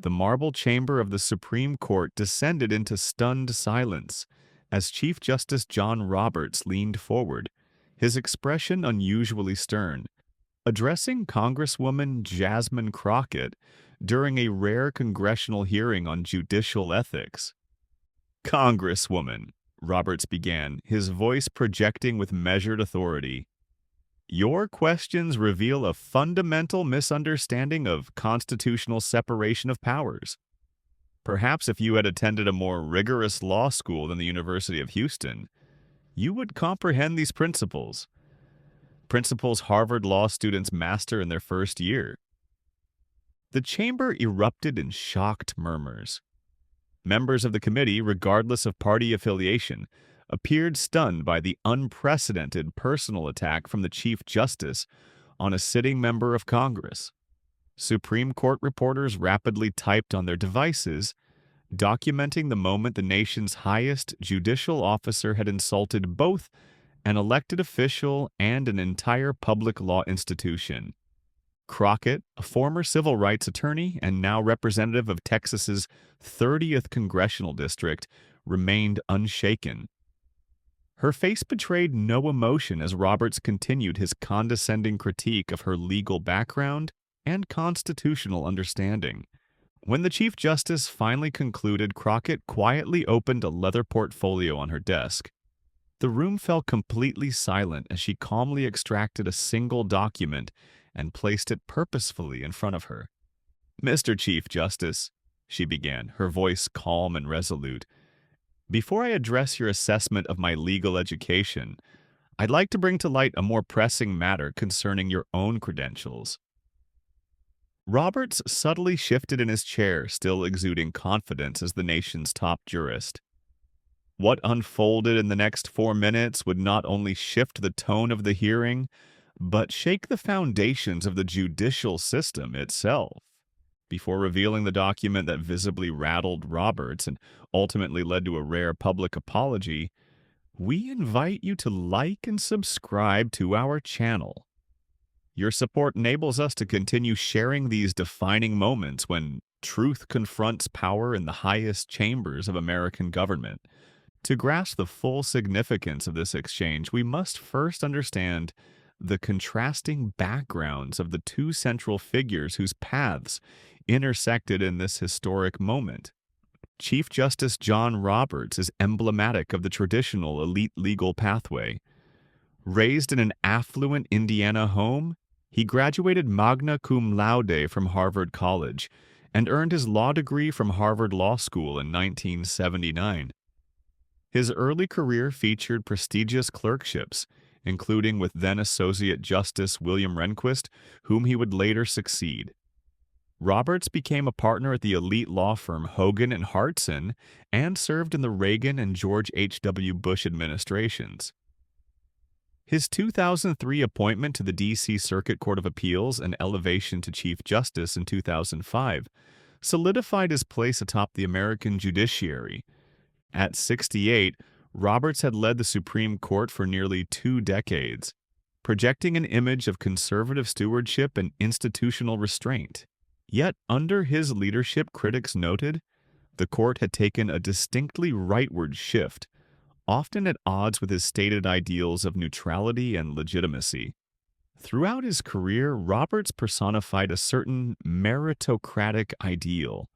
The marble chamber of the Supreme Court descended into stunned silence as Chief Justice John Roberts leaned forward, his expression unusually stern, addressing Congresswoman Jasmine Crockett during a rare congressional hearing on judicial ethics. Congresswoman, Roberts began, his voice projecting with measured authority. Your questions reveal a fundamental misunderstanding of constitutional separation of powers. Perhaps if you had attended a more rigorous law school than the University of Houston, you would comprehend these principles. Principles Harvard law students master in their first year. The chamber erupted in shocked murmurs. Members of the committee, regardless of party affiliation, appeared stunned by the unprecedented personal attack from the Chief Justice on a sitting member of Congress. Supreme Court reporters rapidly typed on their devices, documenting the moment the nation's highest judicial officer had insulted both an elected official and an entire public law institution. Crockett, a former civil rights attorney and now representative of Texas's 30th congressional district, remained unshaken. Her face betrayed no emotion as Roberts continued his condescending critique of her legal background and constitutional understanding. When the Chief Justice finally concluded, Crockett quietly opened a leather portfolio on her desk. The room fell completely silent as she calmly extracted a single document and placed it purposefully in front of her. Mr. Chief Justice, she began, her voice calm and resolute, before I address your assessment of my legal education, I'd like to bring to light a more pressing matter concerning your own credentials. Roberts subtly shifted in his chair, still exuding confidence as the nation's top jurist. What unfolded in the next 4 minutes would not only shift the tone of the hearing, but shake the foundations of the judicial system itself. Before revealing the document that visibly rattled Roberts and ultimately led to a rare public apology, we invite you to like and subscribe to our channel. Your support enables us to continue sharing these defining moments when truth confronts power in the highest chambers of American government. To grasp the full significance of this exchange, we must first understand the contrasting backgrounds of the two central figures whose paths intersected in this historic moment. Chief Justice John Roberts is emblematic of the traditional elite legal pathway. Raised in an affluent Indiana home, he graduated magna cum laude from Harvard College and earned his law degree from Harvard Law School in 1979. His early career featured prestigious clerkships, including with then Associate Justice William Rehnquist, whom he would later succeed. Roberts became a partner at the elite law firm Hogan and Hartson and served in the Reagan and George H.W. Bush administrations. His 2003 appointment to the D.C. Circuit Court of Appeals and elevation to Chief Justice in 2005 solidified his place atop the American judiciary. At 68, Roberts had led the Supreme Court for nearly 2 decades, projecting an image of conservative stewardship and institutional restraint. Yet, under his leadership, critics noted, the court had taken a distinctly rightward shift, often at odds with his stated ideals of neutrality and legitimacy. Throughout his career, Roberts personified a certain meritocratic ideal.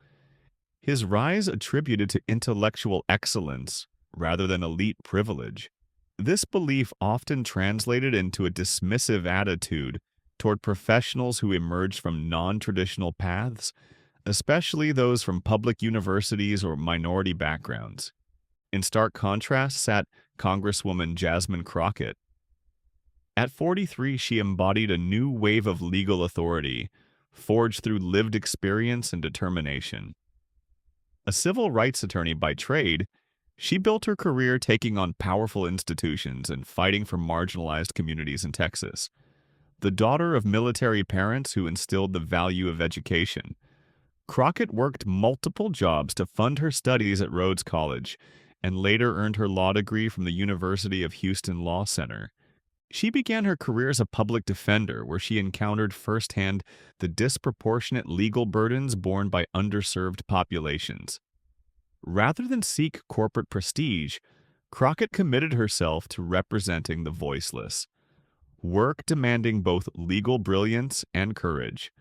His rise attributed to intellectual excellence rather than elite privilege. This belief often translated into a dismissive attitude toward professionals who emerged from non-traditional paths, especially those from public universities or minority backgrounds. In stark contrast sat Congresswoman Jasmine Crockett. At 43, she embodied a new wave of legal authority, forged through lived experience and determination. A civil rights attorney by trade, she built her career taking on powerful institutions and fighting for marginalized communities in Texas. The daughter of military parents who instilled the value of education, Crockett worked multiple jobs to fund her studies at Rhodes College and later earned her law degree from the University of Houston Law Center. She began her career as a public defender, where she encountered firsthand the disproportionate legal burdens borne by underserved populations. Rather than seek corporate prestige, Crockett committed herself to representing the voiceless, work demanding both legal brilliance and courage.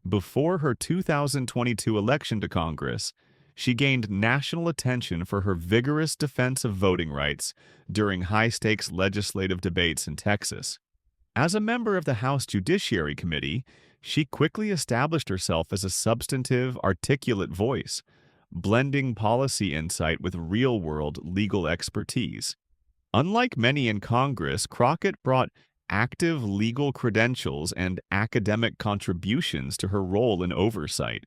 Before her 2022 election to Congress, she gained national attention for her vigorous defense of voting rights during high-stakes legislative debates in Texas. As a member of the House Judiciary Committee, she quickly established herself as a substantive, articulate voice, blending policy insight with real-world legal expertise. Unlike many in Congress, Crockett brought active legal credentials and academic contributions to her role in oversight.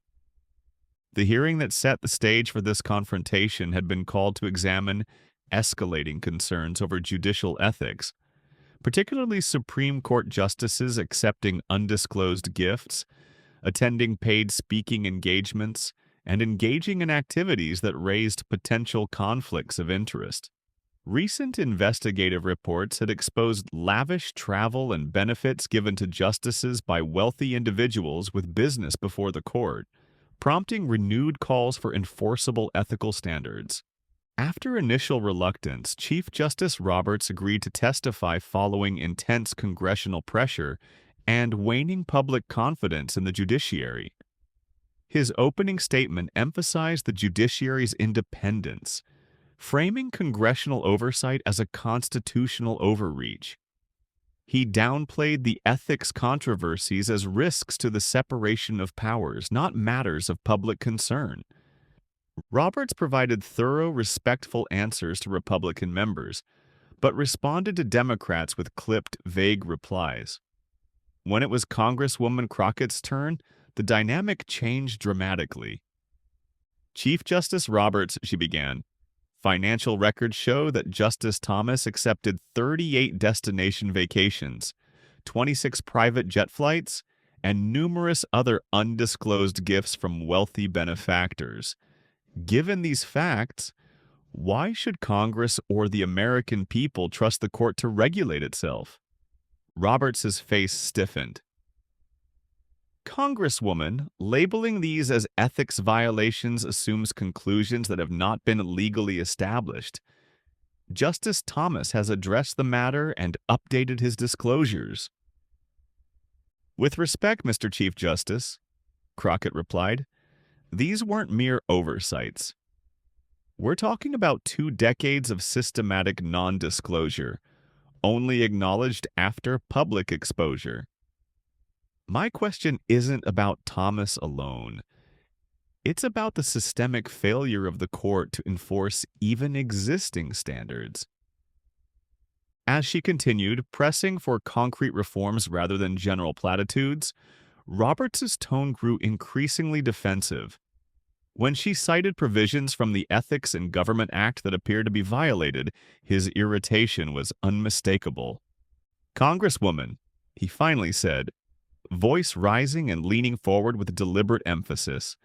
The hearing that set the stage for this confrontation had been called to examine escalating concerns over judicial ethics, particularly Supreme Court justices accepting undisclosed gifts, attending paid speaking engagements, and engaging in activities that raised potential conflicts of interest. Recent investigative reports had exposed lavish travel and benefits given to justices by wealthy individuals with business before the court, prompting renewed calls for enforceable ethical standards. After initial reluctance, Chief Justice Roberts agreed to testify following intense congressional pressure and waning public confidence in the judiciary. His opening statement emphasized the judiciary's independence, framing congressional oversight as a constitutional overreach. He downplayed the ethics controversies as risks to the separation of powers, not matters of public concern. Roberts provided thorough, respectful answers to Republican members, but responded to Democrats with clipped, vague replies. When it was Congresswoman Crockett's turn, the dynamic changed dramatically. Chief Justice Roberts, she began, financial records show that Justice Thomas accepted 38 destination vacations, 26 private jet flights, and numerous other undisclosed gifts from wealthy benefactors. Given these facts, why should Congress or the American people trust the court to regulate itself? Roberts' face stiffened. Congresswoman, labeling these as ethics violations assumes conclusions that have not been legally established. Justice Thomas has addressed the matter and updated his disclosures. With respect, Mr. Chief Justice, Crockett replied, these weren't mere oversights. We're talking about 2 decades of systematic non-disclosure, only acknowledged after public exposure. My question isn't about Thomas alone. It's about the systemic failure of the court to enforce even existing standards. As she continued, pressing for concrete reforms rather than general platitudes, Roberts' tone grew increasingly defensive. When she cited provisions from the Ethics in Government Act that appeared to be violated, his irritation was unmistakable. Congresswoman, he finally said, voice rising and leaning forward with deliberate emphasis.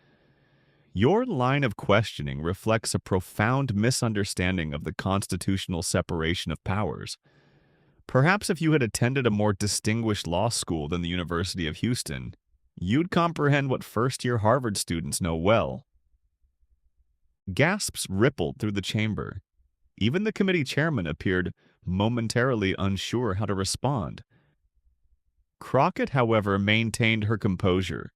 Your line of questioning reflects a profound misunderstanding of the constitutional separation of powers. Perhaps if you had attended a more distinguished law school than the University of Houston, you'd comprehend what first-year Harvard students know well. Gasps rippled through the chamber. Even the committee chairman appeared momentarily unsure how to respond. Crockett, however, maintained her composure.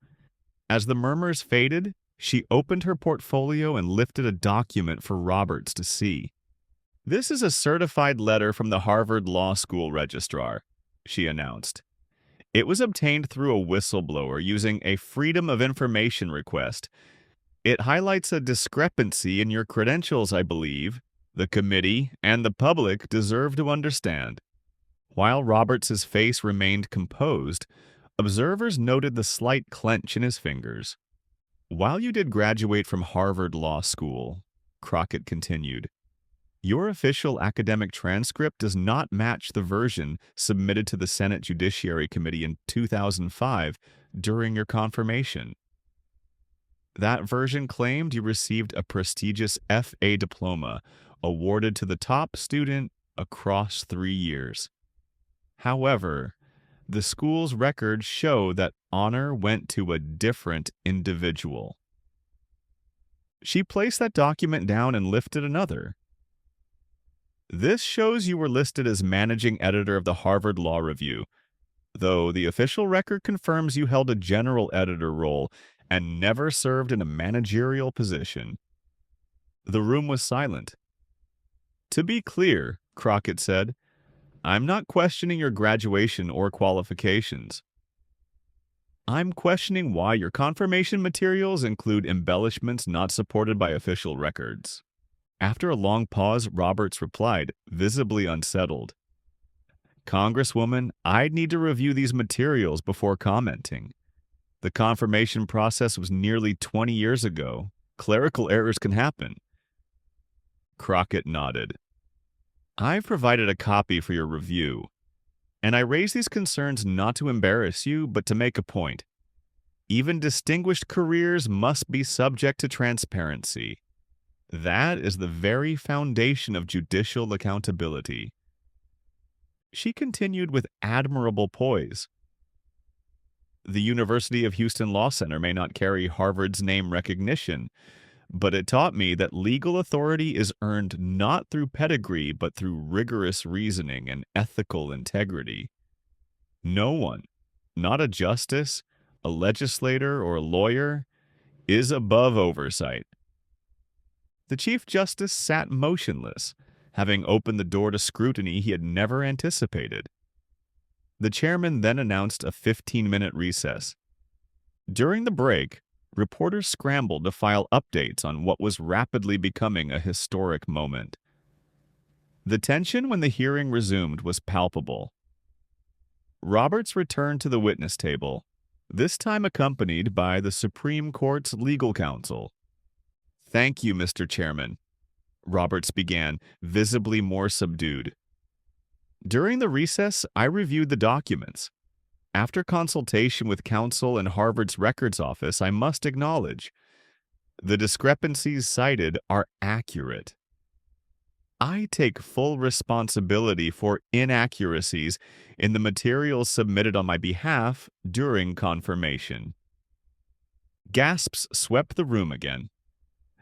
As the murmurs faded, she opened her portfolio and lifted a document for Roberts to see. This is a certified letter from the Harvard Law School registrar, she announced. It was obtained through a whistleblower using a Freedom of Information request. It highlights a discrepancy in your credentials, I believe. The committee and the public deserve to understand. While Roberts' face remained composed, observers noted the slight clench in his fingers. While you did graduate from Harvard Law School, Crockett continued, your official academic transcript does not match the version submitted to the Senate Judiciary Committee in 2005 during your confirmation. That version claimed you received a prestigious FA diploma awarded to the top student across 3 years. However, the school's records show that honor went to a different individual. She placed that document down and lifted another. This shows you were listed as managing editor of the Harvard Law Review, though the official record confirms you held a general editor role and never served in a managerial position. The room was silent. To be clear, Crockett said, I'm not questioning your graduation or qualifications. I'm questioning why your confirmation materials include embellishments not supported by official records. After a long pause, Roberts replied, visibly unsettled. Congresswoman, I'd need to review these materials before commenting. The confirmation process was nearly 20 years ago. Clerical errors can happen. Crockett nodded. I've provided a copy for your review, and I raise these concerns not to embarrass you, but to make a point. Even distinguished careers must be subject to transparency. That is the very foundation of judicial accountability. She continued with admirable poise. The University of Houston Law Center may not carry Harvard's name recognition, but it taught me that legal authority is earned not through pedigree, but through rigorous reasoning and ethical integrity. No one, not a justice, a legislator, or a lawyer, is above oversight. The Chief Justice sat motionless, having opened the door to scrutiny he had never anticipated. The chairman then announced a 15-minute recess. During the break, reporters scrambled to file updates on what was rapidly becoming a historic moment. The tension when the hearing resumed was palpable. Roberts returned to the witness table, this time accompanied by the Supreme Court's legal counsel. Thank you, Mr. Chairman, Roberts began, visibly more subdued. During the recess, I reviewed the documents. After consultation with counsel and Harvard's records office, I must acknowledge the discrepancies cited are accurate. I take full responsibility for inaccuracies in the materials submitted on my behalf during confirmation. Gasps swept the room again.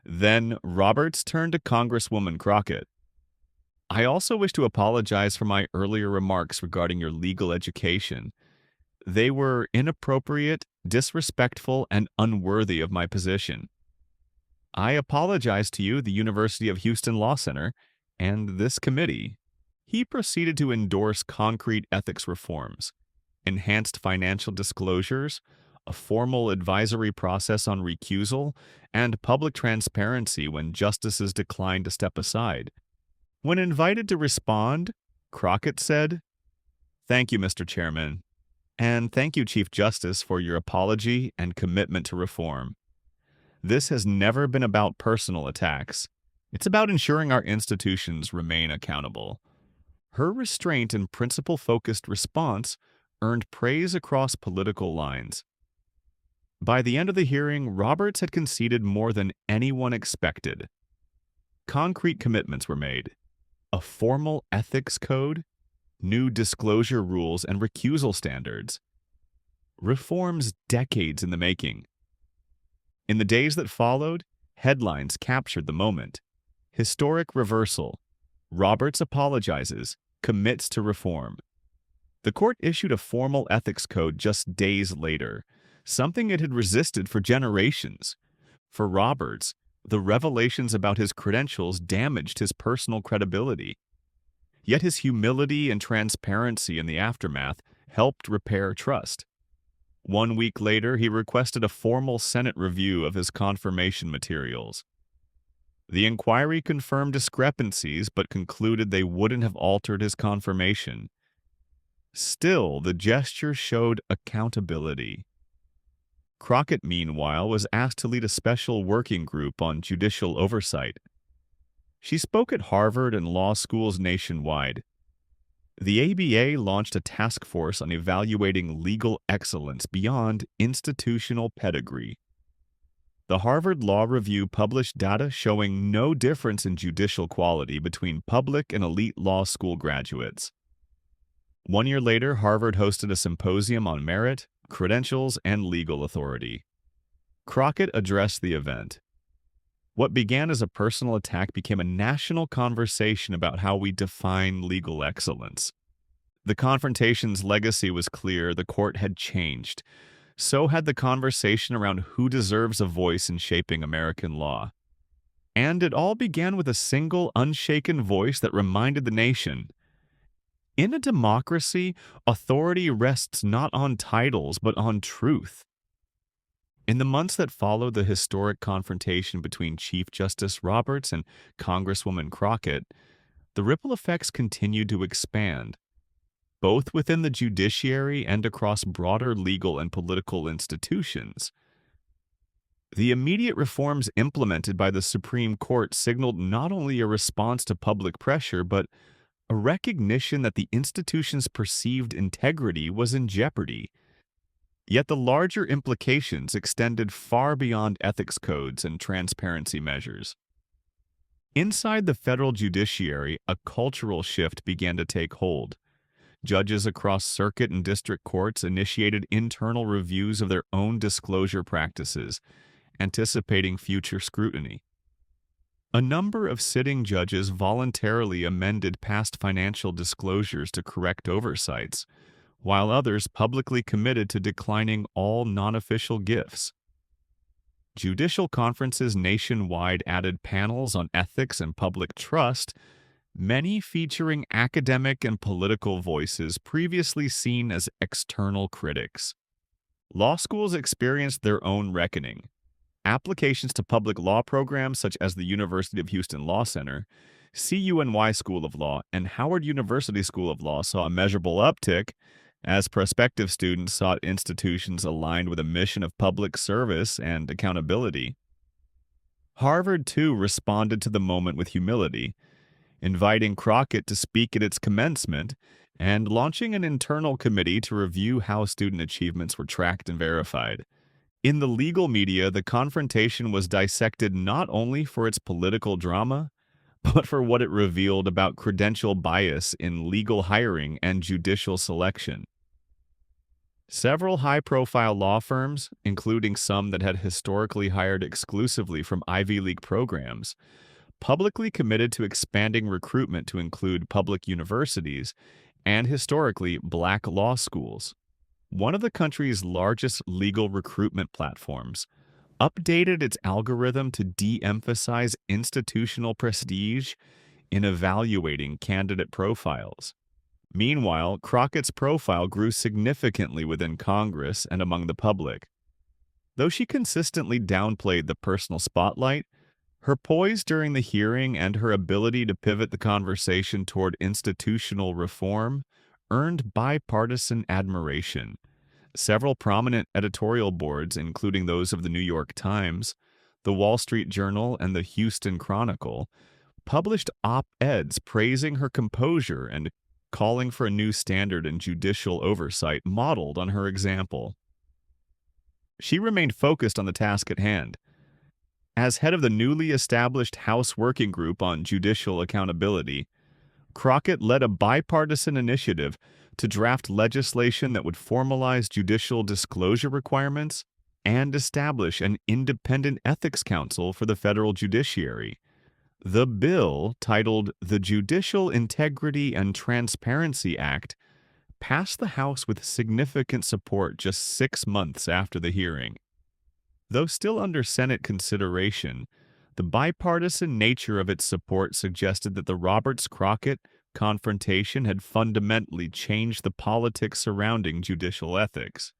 Then Roberts turned to Congresswoman Crockett. I also wish to apologize for my earlier remarks regarding your legal education. They were inappropriate, disrespectful, and unworthy of my position. I apologize to you, the University of Houston Law Center, and this committee. He proceeded to endorse concrete ethics reforms, enhanced financial disclosures, a formal advisory process on recusal, and public transparency when justices declined to step aside. When invited to respond, Crockett said, "Thank you, Mr. Chairman, and thank you, Chief Justice, for your apology and commitment to reform. This has never been about personal attacks. It's about ensuring our institutions remain accountable." Her restraint and principle-focused response earned praise across political lines. By the end of the hearing, Roberts had conceded more than anyone expected. Concrete commitments were made. A formal ethics code, new disclosure rules, and recusal standards. Reforms decades in the making. In the days that followed, headlines captured the moment. Historic reversal. Roberts apologizes, commits to reform. The court issued a formal ethics code just days later, something it had resisted for generations. For Roberts, the revelations about his credentials damaged his personal credibility. Yet his humility and transparency in the aftermath helped repair trust. 1 week later, he requested a formal Senate review of his confirmation materials. The inquiry confirmed discrepancies but concluded they wouldn't have altered his confirmation. Still, the gesture showed accountability. Crockett, meanwhile, was asked to lead a special working group on judicial oversight. She spoke at Harvard and law schools nationwide. The ABA launched a task force on evaluating legal excellence beyond institutional pedigree. The Harvard Law Review published data showing no difference in judicial quality between public and elite law school graduates. 1 year later, Harvard hosted a symposium on merit, credentials, and legal authority. Crockett addressed the event. What began as a personal attack became a national conversation about how we define legal excellence. The confrontation's legacy was clear: the court had changed. So had the conversation around who deserves a voice in shaping American law. And it all began with a single, unshaken voice that reminded the nation: in a democracy, authority rests not on titles, but on truth. In the months that followed the historic confrontation between Chief Justice Roberts and Congresswoman Crockett, the ripple effects continued to expand, both within the judiciary and across broader legal and political institutions. The immediate reforms implemented by the Supreme Court signaled not only a response to public pressure, but a recognition that the institution's perceived integrity was in jeopardy. Yet the larger implications extended far beyond ethics codes and transparency measures. Inside the federal judiciary, a cultural shift began to take hold. Judges across circuit and district courts initiated internal reviews of their own disclosure practices, anticipating future scrutiny. A number of sitting judges voluntarily amended past financial disclosures to correct oversights, while others publicly committed to declining all non-official gifts. Judicial conferences nationwide added panels on ethics and public trust, many featuring academic and political voices previously seen as external critics. Law schools experienced their own reckoning. Applications to public law programs such as the University of Houston Law Center, CUNY School of Law, and Howard University School of Law saw a measurable uptick as prospective students sought institutions aligned with a mission of public service and accountability. Harvard, too, responded to the moment with humility, inviting Crockett to speak at its commencement and launching an internal committee to review how student achievements were tracked and verified. In the legal media, the confrontation was dissected not only for its political drama, but for what it revealed about credential bias in legal hiring and judicial selection. Several high-profile law firms, including some that had historically hired exclusively from Ivy League programs, publicly committed to expanding recruitment to include public universities and historically black law schools. One of the country's largest legal recruitment platforms updated its algorithm to de-emphasize institutional prestige in evaluating candidate profiles. Meanwhile, Crockett's profile grew significantly within Congress and among the public. Though she consistently downplayed the personal spotlight, her poise during the hearing and her ability to pivot the conversation toward institutional reform earned bipartisan admiration. Several prominent editorial boards, including those of the New York Times, the Wall Street Journal, and the Houston Chronicle, published op-eds praising her composure and calling for a new standard in judicial oversight modeled on her example. She remained focused on the task at hand. As head of the newly established House Working Group on Judicial Accountability, Crockett led a bipartisan initiative to draft legislation that would formalize judicial disclosure requirements and establish an independent ethics council for the federal judiciary. The bill, titled the Judicial Integrity and Transparency Act, passed the House with significant support just 6 months after the hearing. Though still under Senate consideration, the bipartisan nature of its support suggested that the Roberts-Crockett confrontation had fundamentally changed the politics surrounding judicial ethics.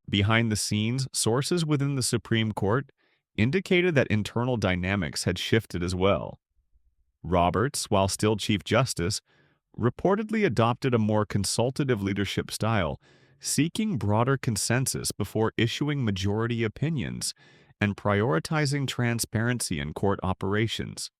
Behind the scenes, sources within the Supreme Court indicated that internal dynamics had shifted as well. Roberts, while still Chief Justice, reportedly adopted a more consultative leadership style, seeking broader consensus before issuing majority opinions and prioritizing transparency in court operations.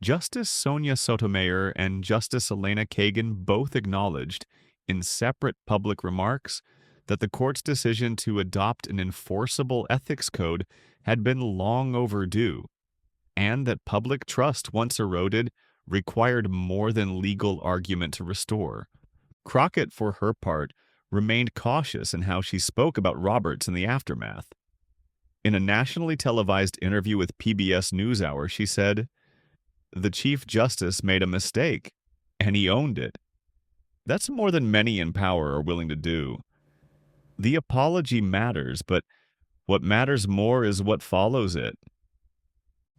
Justice Sonia Sotomayor and Justice Elena Kagan both acknowledged, in separate public remarks, that the court's decision to adopt an enforceable ethics code had been long overdue, and that public trust, once eroded, required more than legal argument to restore. Crockett, for her part, remained cautious in how she spoke about Roberts in the aftermath. In a nationally televised interview with PBS NewsHour, she said, "The Chief Justice made a mistake, and he owned it. That's more than many in power are willing to do. The apology matters, but what matters more is what follows it."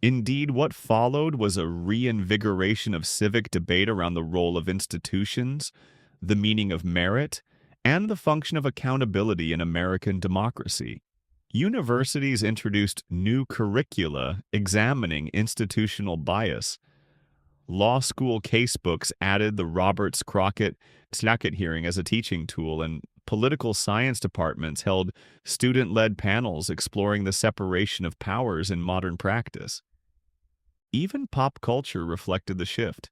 Indeed, what followed was a reinvigoration of civic debate around the role of institutions, the meaning of merit, and the function of accountability in American democracy. Universities introduced new curricula examining institutional bias. Law school casebooks added the Roberts-Crockett hearing as a teaching tool, and political science departments held student-led panels exploring the separation of powers in modern practice. Even pop culture reflected the shift.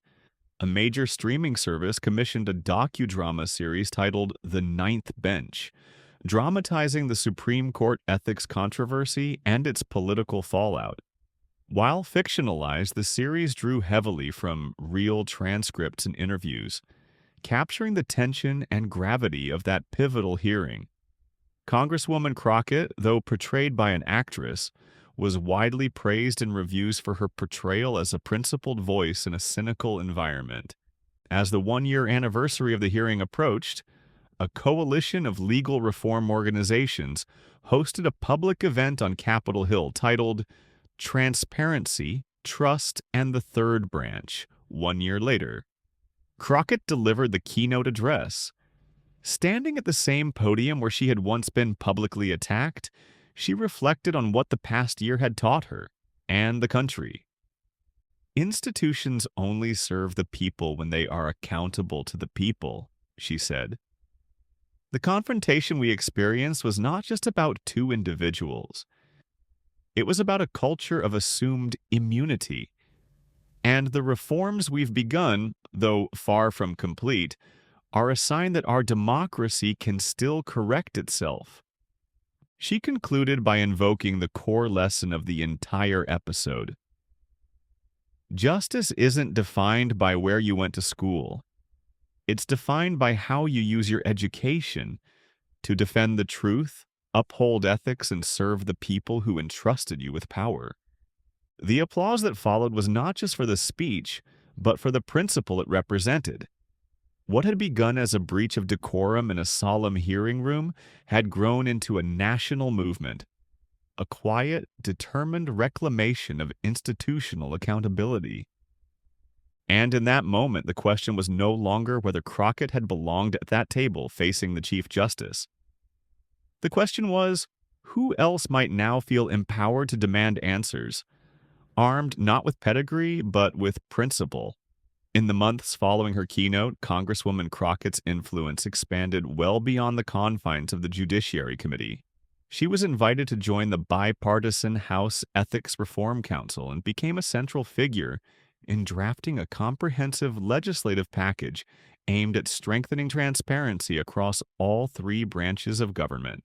A major streaming service commissioned a docudrama series titled The Ninth Bench, dramatizing the Supreme Court ethics controversy and its political fallout. While fictionalized, the series drew heavily from real transcripts and interviews, capturing the tension and gravity of that pivotal hearing. Congresswoman Crockett, though portrayed by an actress, was widely praised in reviews for her portrayal as a principled voice in a cynical environment. As the one-year anniversary of the hearing approached, a coalition of legal reform organizations hosted a public event on Capitol Hill titled Transparency, Trust, and the Third Branch, 1 year later. Crockett delivered the keynote address. Standing at the same podium where she had once been publicly attacked, she reflected on what the past year had taught her and the country. "Institutions only serve the people when they are accountable to the people," she said. The confrontation we experienced was not just about two individuals. It was about a culture of assumed immunity. And the reforms we've begun, though far from complete, are a sign that our democracy can still correct itself. She concluded by invoking the core lesson of the entire episode. Justice isn't defined by where you went to school. It's defined by how you use your education to defend the truth, uphold ethics, and serve the people who entrusted you with power. The applause that followed was not just for the speech, but for the principle it represented. What had begun as a breach of decorum in a solemn hearing room had grown into a national movement, a quiet, determined reclamation of institutional accountability. And in that moment, the question was no longer whether Crockett had belonged at that table facing the Chief Justice. The question was, who else might now feel empowered to demand answers, armed not with pedigree, but with principle? In the months following her keynote, Congresswoman Crockett's influence expanded well beyond the confines of the Judiciary Committee. She was invited to join the bipartisan House Ethics Reform Council and became a central figure in drafting a comprehensive legislative package aimed at strengthening transparency across all three branches of government.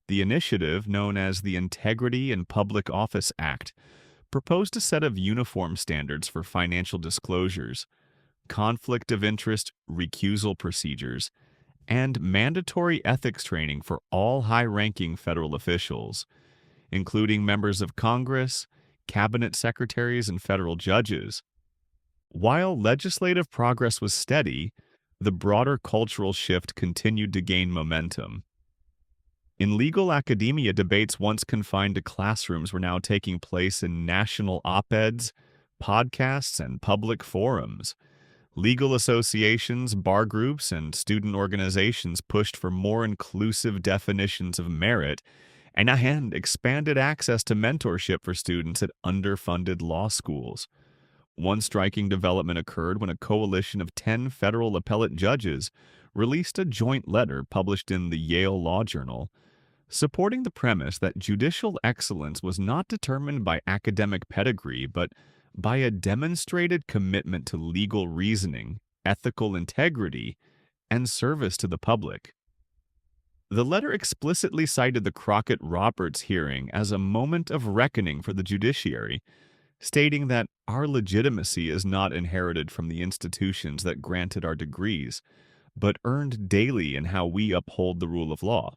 The initiative, known as the Integrity in Public Office Act, proposed a set of uniform standards for financial disclosures, conflict of interest recusal procedures, and mandatory ethics training for all high-ranking federal officials, including members of Congress, cabinet secretaries, and federal judges. While legislative progress was steady, the broader cultural shift continued to gain momentum. In legal academia, debates once confined to classrooms were now taking place in national op-eds, podcasts, and public forums. Legal associations, bar groups, and student organizations pushed for more inclusive definitions of merit and expanded access to mentorship for students at underfunded law schools. One striking development occurred when a coalition of 10 federal appellate judges released a joint letter published in the Yale Law Journal, supporting the premise that judicial excellence was not determined by academic pedigree, but by a demonstrated commitment to legal reasoning, ethical integrity, and service to the public. The letter explicitly cited the Crockett-Roberts hearing as a moment of reckoning for the judiciary, stating that our legitimacy is not inherited from the institutions that granted our degrees, but earned daily in how we uphold the rule of law.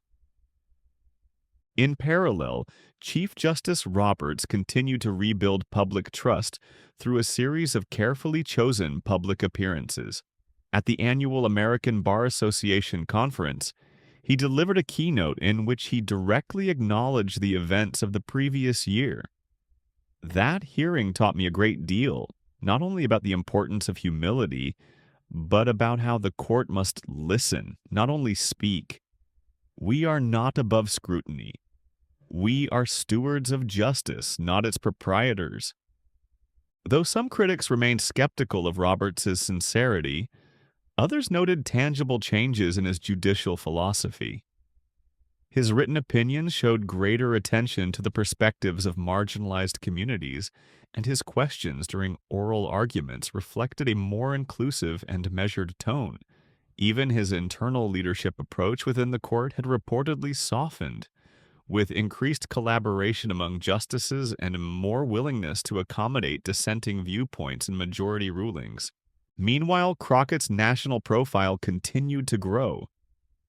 In parallel, Chief Justice Roberts continued to rebuild public trust through a series of carefully chosen public appearances. At the annual American Bar Association conference, he delivered a keynote in which he directly acknowledged the events of the previous year. That hearing taught me a great deal, not only about the importance of humility, but about how the court must listen, not only speak. We are not above scrutiny. We are stewards of justice, not its proprietors. Though some critics remained skeptical of Roberts' sincerity, others noted tangible changes in his judicial philosophy. His written opinions showed greater attention to the perspectives of marginalized communities, and his questions during oral arguments reflected a more inclusive and measured tone. Even his internal leadership approach within the court had reportedly softened, with increased collaboration among justices and more willingness to accommodate dissenting viewpoints in majority rulings. Meanwhile, Crockett's national profile continued to grow.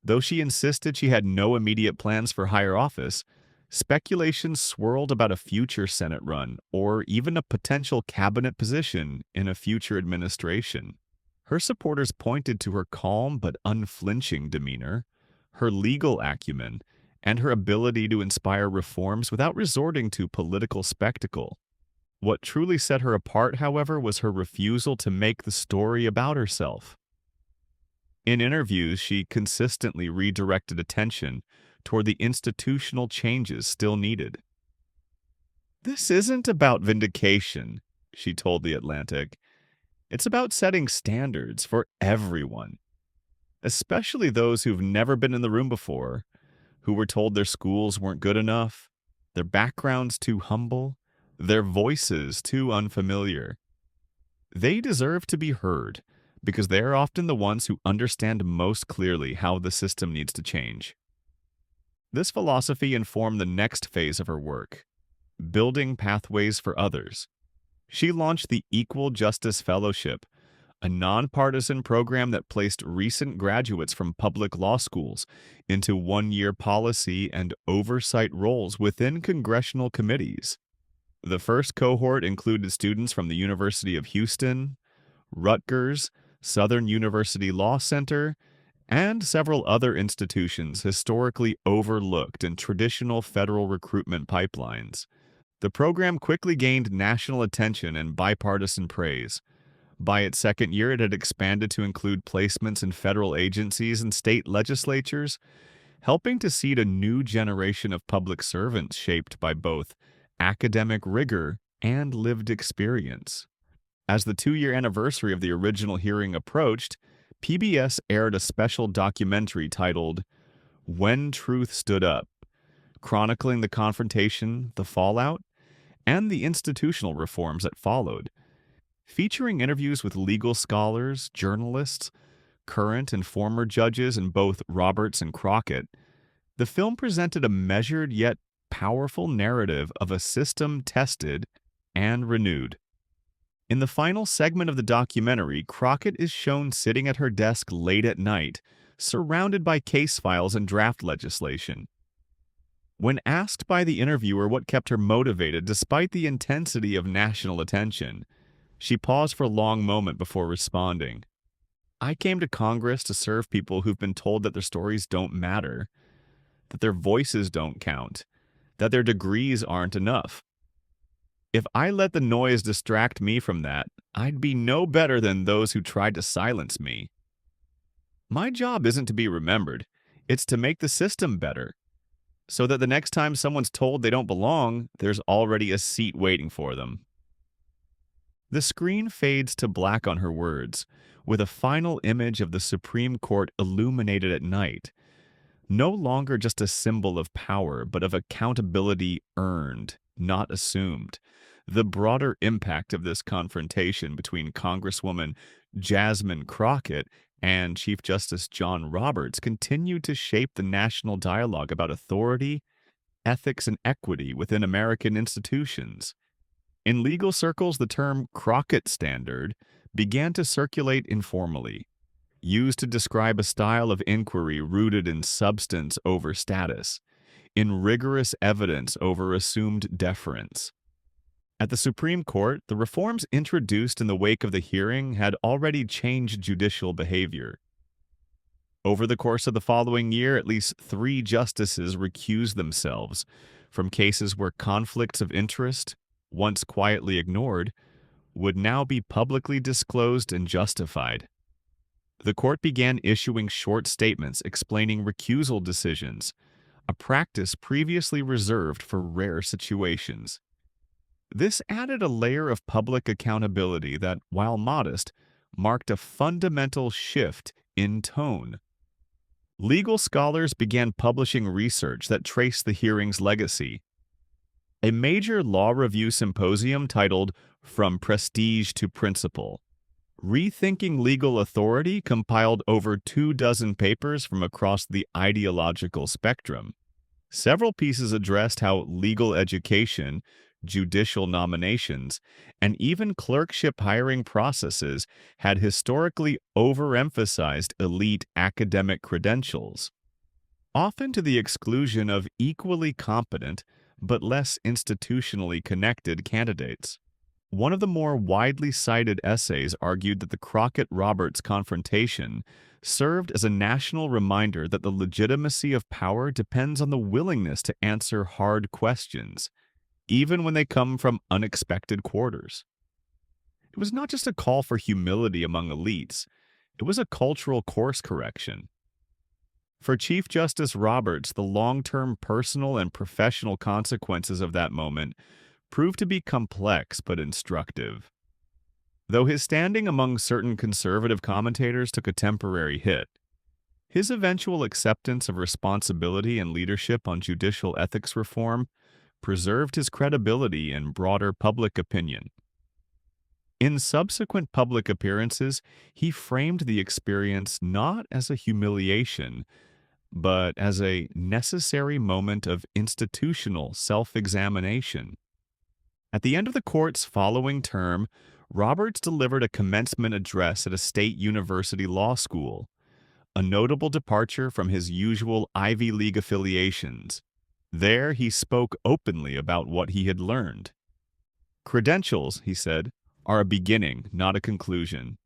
Though she insisted she had no immediate plans for higher office, speculation swirled about a future Senate run or even a potential cabinet position in a future administration. Her supporters pointed to her calm but unflinching demeanor, her legal acumen, and her ability to inspire reforms without resorting to political spectacle. What truly set her apart, however, was her refusal to make the story about herself. In interviews, she consistently redirected attention toward the institutional changes still needed. "This isn't about vindication," she told The Atlantic. "It's about setting standards for everyone, especially those who've never been in the room before, who were told their schools weren't good enough, their backgrounds too humble, their voices too unfamiliar. They deserve to be heard because they're often the ones who understand most clearly how the system needs to change." This philosophy informed the next phase of her work, building pathways for others. She launched the Equal Justice Fellowship, a nonpartisan program that placed recent graduates from public law schools into one-year policy and oversight roles within congressional committees. The first cohort included students from the University of Houston, Rutgers, Southern University Law Center, and several other institutions historically overlooked in traditional federal recruitment pipelines. The program quickly gained national attention and bipartisan praise. By its second year, it had expanded to include placements in federal agencies and state legislatures, helping to seed a new generation of public servants shaped by both academic rigor and lived experience. As the 2-year anniversary of the original hearing approached, PBS aired a special documentary titled "When Truth Stood Up," chronicling the confrontation, the fallout, and the institutional reforms that followed. Featuring interviews with legal scholars, journalists, current and former judges in both Roberts and Crockett, the film presented a measured yet powerful narrative of a system tested and renewed. In the final segment of the documentary, Crockett is shown sitting at her desk late at night, surrounded by case files and draft legislation. When asked by the interviewer what kept her motivated despite the intensity of national attention, she paused for a long moment before responding. "I came to Congress to serve people who've been told that their stories don't matter, that their voices don't count, that their degrees aren't enough. If I let the noise distract me from that, I'd be no better than those who tried to silence me. My job isn't to be remembered, it's to make the system better, so that the next time someone's told they don't belong, there's already a seat waiting for them." The screen fades to black on her words, with a final image of the Supreme Court illuminated at night, no longer just a symbol of power, but of accountability earned, not assumed. The broader impact of this confrontation between Congresswoman Jasmine Crockett and Chief Justice John Roberts continued to shape the national dialogue about authority, ethics, and equity within American institutions. In legal circles, the term Crockett Standard began to circulate informally. used to describe a style of inquiry rooted in substance over status, in rigorous evidence over assumed deference. At the Supreme Court, the reforms introduced in the wake of the hearing had already changed judicial behavior. Over the course of the following year, at least 3 justices recused themselves from cases where conflicts of interest, once quietly ignored, would now be publicly disclosed and justified. The court began issuing short statements explaining recusal decisions, a practice previously reserved for rare situations. This added a layer of public accountability that, while modest, marked a fundamental shift in tone. Legal scholars began publishing research that traced the hearing's legacy. A major law review symposium titled From Prestige to Principle, Rethinking Legal Authority compiled over 24 papers from across the ideological spectrum. Several pieces addressed how legal education, judicial nominations, and even clerkship hiring processes had historically overemphasized elite academic credentials, often to the exclusion of equally competent but less institutionally connected candidates. One of the more widely cited essays argued that the Crockett-Roberts confrontation served as a national reminder that the legitimacy of power depends on the willingness to answer hard questions, even when they come from unexpected quarters. It was not just a call for humility among elites, it was a cultural course correction. For Chief Justice Roberts, the long-term personal and professional consequences of that moment proved to be complex but instructive. Though his standing among certain conservative commentators took a temporary hit, his eventual acceptance of responsibility and leadership on judicial ethics reform preserved his credibility in broader public opinion. In subsequent public appearances, he framed the experience not as a humiliation, but as a necessary moment of institutional self-examination. At the end of the court's following term, Roberts delivered a commencement address at a state university law school, a notable departure from his usual Ivy League affiliations. There, he spoke openly about what he had learned. Credentials, he said, are a beginning, not a conclusion.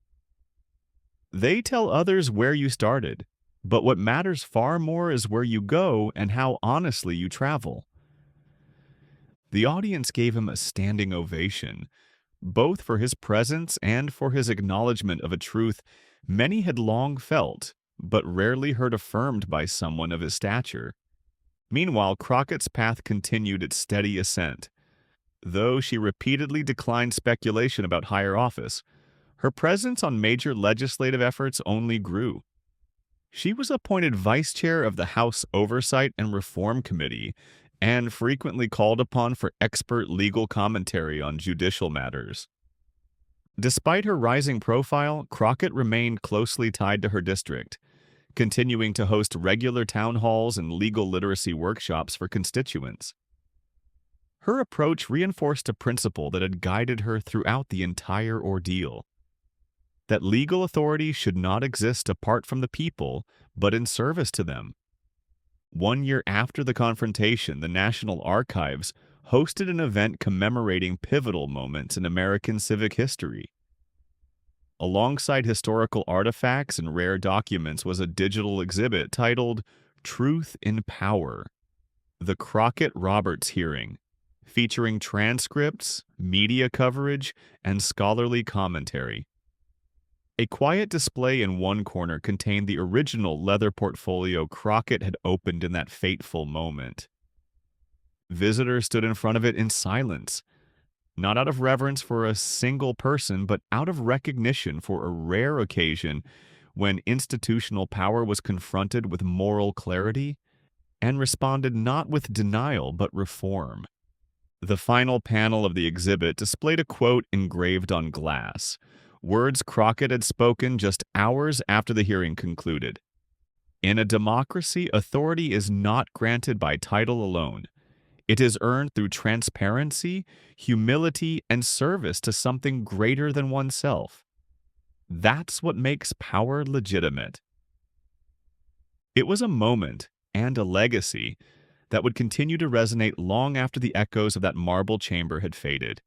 They tell others where you started, but what matters far more is where you go and how honestly you travel. The audience gave him a standing ovation, both for his presence and for his acknowledgement of a truth many had long felt, but rarely heard affirmed by someone of his stature. Meanwhile, Crockett's path continued its steady ascent. Though she repeatedly declined speculation about higher office, her presence on major legislative efforts only grew. She was appointed vice chair of the House Oversight and Reform Committee and frequently called upon for expert legal commentary on judicial matters. Despite her rising profile, Crockett remained closely tied to her district, continuing to host regular town halls and legal literacy workshops for constituents. Her approach reinforced a principle that had guided her throughout the entire ordeal: that legal authority should not exist apart from the people, but in service to them. 1 year after the confrontation, the National Archives hosted an event commemorating pivotal moments in American civic history. Alongside historical artifacts and rare documents was a digital exhibit titled Truth in Power: The Crockett-Roberts Hearing, featuring transcripts, media coverage, and scholarly commentary. A quiet display in one corner contained the original leather portfolio Crockett had opened in that fateful moment. Visitors stood in front of it in silence, not out of reverence for a single person, but out of recognition for a rare occasion when institutional power was confronted with moral clarity and responded not with denial but reform. The final panel of the exhibit displayed a quote engraved on glass, words Crockett had spoken just hours after the hearing concluded. In a democracy, authority is not granted by title alone. It is earned through transparency, humility, and service to something greater than oneself. That's what makes power legitimate. It was a moment and a legacy that would continue to resonate long after the echoes of that marble chamber had faded.